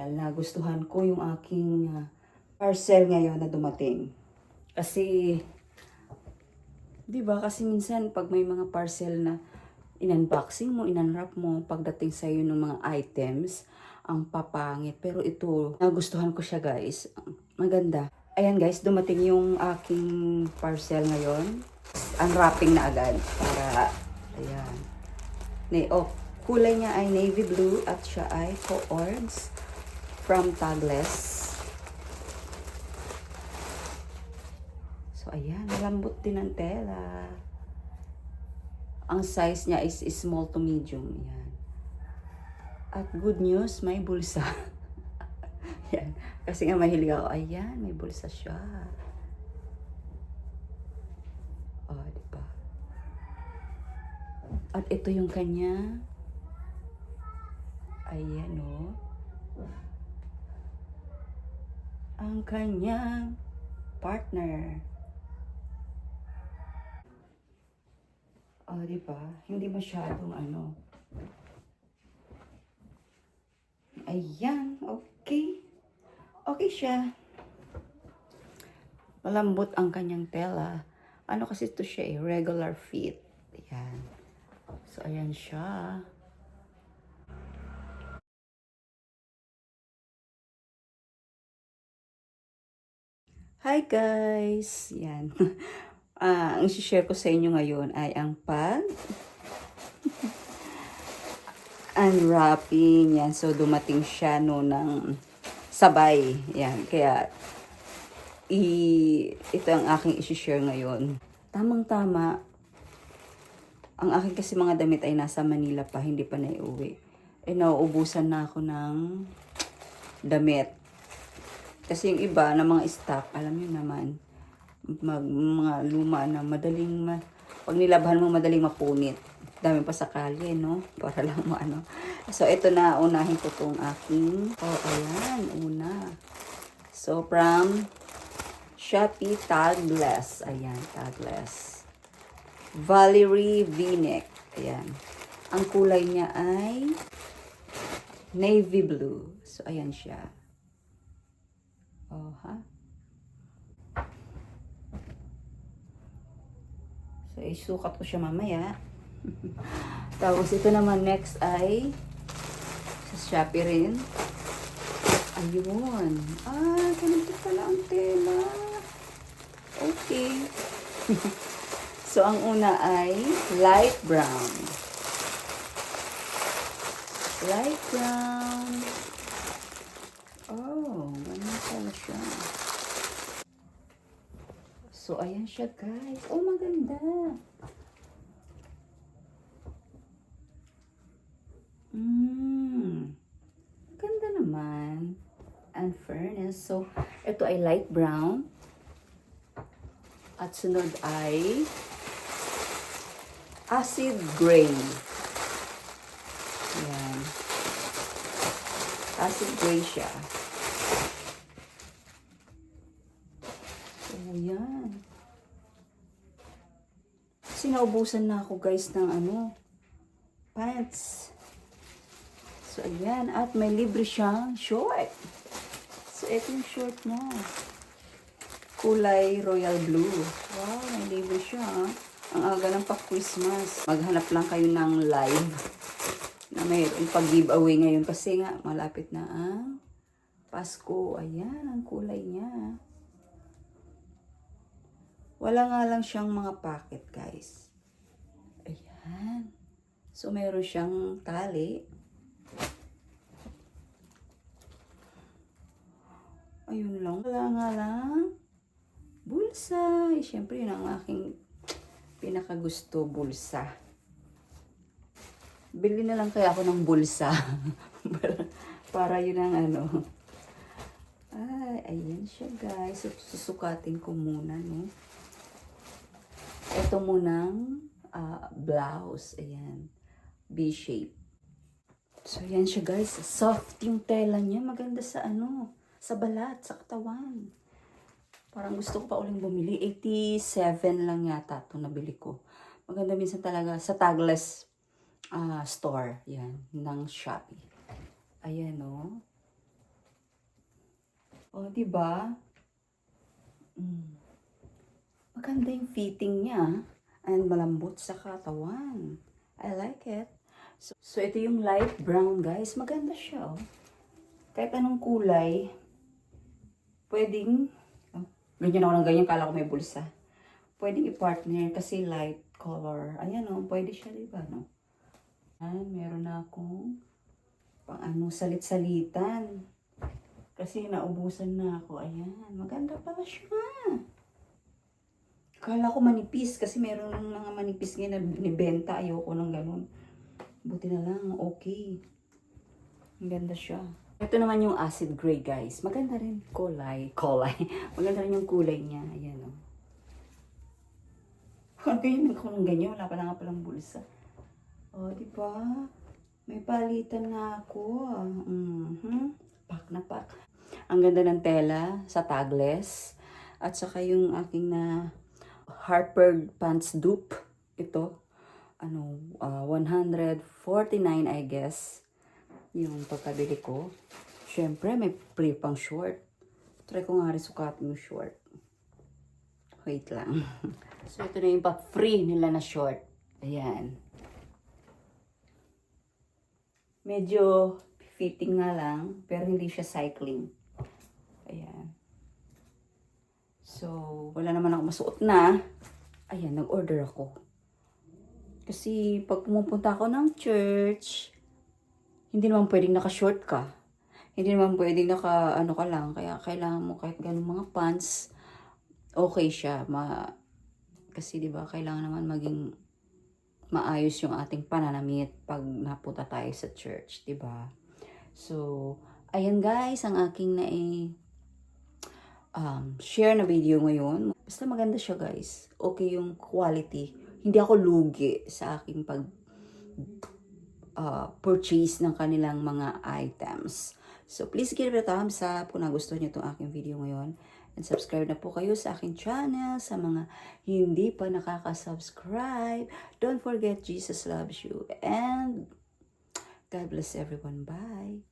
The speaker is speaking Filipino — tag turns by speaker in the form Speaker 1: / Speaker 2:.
Speaker 1: Dahil nagustuhan ko yung aking parcel ngayon na dumating. Kasi, di ba, kasi minsan pag may mga parcel na in-unboxing mo, in-unwrap mo, pagdating sa'yo ng mga items, ang papangit. Pero ito, nagustuhan ko siya guys. Maganda. Ayan guys, dumating yung aking parcel ngayon. Unwrapping na agad. Para, ayan. Kulay niya ay navy blue at siya ay co-ords from Tagless. So, ayan. Malambot din ang tela. Ang size niya is small to medium. Ayan. At good news, may bulsa. Ayan. Kasi nga mahilig ako. Ayan, may bulsa siya. Oh, diba? At ito yung kanya. Ayan, oh. Ang kanyang partner. Oh, diba? Hindi masyadong ano. Ayan, okay. Okay siya. Malambot ang kanyang tela. Ano kasi ito siya eh, regular fit. Ayan. So, ayan siya. Hi guys! Yan. Ang share ko sa inyo ngayon ay ang unwrapping. Yan. So, dumating siya no ng sabay. Yan. Kaya, ito ang aking isi-share ngayon. Tamang-tama. Ang aking kasi mga damit ay nasa Manila pa. Hindi pa naiuwi. Nauubusan na ako ng damit. Kasi yung iba na mga stock, alam niyo naman, mga luma na pag nilabhan mo madaling mapunit. Dami pa sa kalye, no? Para lang mo ano. So, ito na, unahin ko tong aking, ayan, una. So, from Shopee Tagless. Ayan, Tagless. Valerie V-neck. Ayan. Ang kulay niya ay navy blue. So, ayan siya. Oh, ha? So, isukat ko siya mamaya. Tapos, ito naman next ay sa Shopee rin. Ayun. Ganito pala ang tela. Okay. So, ang una ay light brown. Light brown. Oh, ganun pala siya. So, ayan siya, guys. Oh, maganda. Ganda naman. And fairness. So, ito ay light brown. At sunod ay acid gray. Ayan. Acid gray siya. So, yan. Sinaubusan na ako guys ng pants. So, ayan. At may libre siyang short. So, ito yung short mo. Kulay royal blue. Wow, may libre siya. Ang aga ng pa-Christmas. Maghanap lang kayo ng live na mayroong pag-giveaway ngayon. Kasi nga, malapit na ang Pasko. Ayan, ang kulay niya. Wala nga lang siyang mga packet, guys. Ayan. So, meron siyang tali. Ayun lang. Wala nga lang. Bulsa. Siyempre, yun ang aking pinakagusto, bulsa. Bili na lang kaya ako ng bulsa. para yun ang ayan siya guys. So, susukatin ko muna, no? Ito munang blouse. Ayan. B-shape. So, ayan siya guys. Soft yung tela niya. Maganda sa sa balat, sa katawan. Parang gusto ko pa uling bumili. 87 lang yata itong nabili ko. Maganda minsan talaga sa Tagless store. Yan, ng Shopee. Ayan, oh. di ba? Maganda yung fitting niya. And malambot sa katawan. I like it. So ito yung light brown, guys. Maganda siya, oh. Kahit anong kulay, pwedeng, oh, ganyan ako ng ganyan, kala ko may bulsa. Pwedeng i-partner kasi light color. Ayan, oh, pwede siya, diba, no? Ayan, meron na akong pang ano, salit-salitan. Kasi naubusan na ako. Ayan, maganda pala siya. Kala ko manipis kasi meron ng mga manipis ngayon na binibenta. Ayoko ng ganun. Buti na lang, okay. Ang ganda siya. Ito naman yung acid gray, guys. Maganda rin kulay. Maganda rin yung kulay niya. Ayan, o. Ganyan ako ng ganyan. Wala pa na nga palang bulsa. O, diba? May palitan na ako. Pak na pak. Ang ganda ng tela sa tagless. At saka yung aking na Harper pants dupe. Ito. 149 I guess. Yung pagkabili ko. Siyempre, may free pang short. Try ko nga rin sukatin yung short. Wait lang. So, ito na yung pa-free nila na short. Ayan. Medyo fitting nga lang, pero hindi siya cycling. Ayan. So, wala naman ako masuot na. Ayan, nag-order ako. Kasi, pag pumupunta ako ng church, hindi naman pwedeng naka-short ka. Hindi naman pwedeng naka-ano ka lang. Kaya, kailangan mo kahit ganun mga pants, okay siya. Kasi, di ba, kailangan naman maging maayos yung ating pananamit pag napunta tayo sa church, di ba? So, ayan guys, ang aking share na video ngayon. Basta maganda siya, guys. Okay yung quality. Hindi ako lugi sa aking purchase ng kanilang mga items. So, please give it a thumbs up kung nagustuhan niyo itong aking video ngayon. And subscribe na po kayo sa aking channel. Sa mga hindi pa nakaka-subscribe, don't forget Jesus loves you. And God bless everyone. Bye!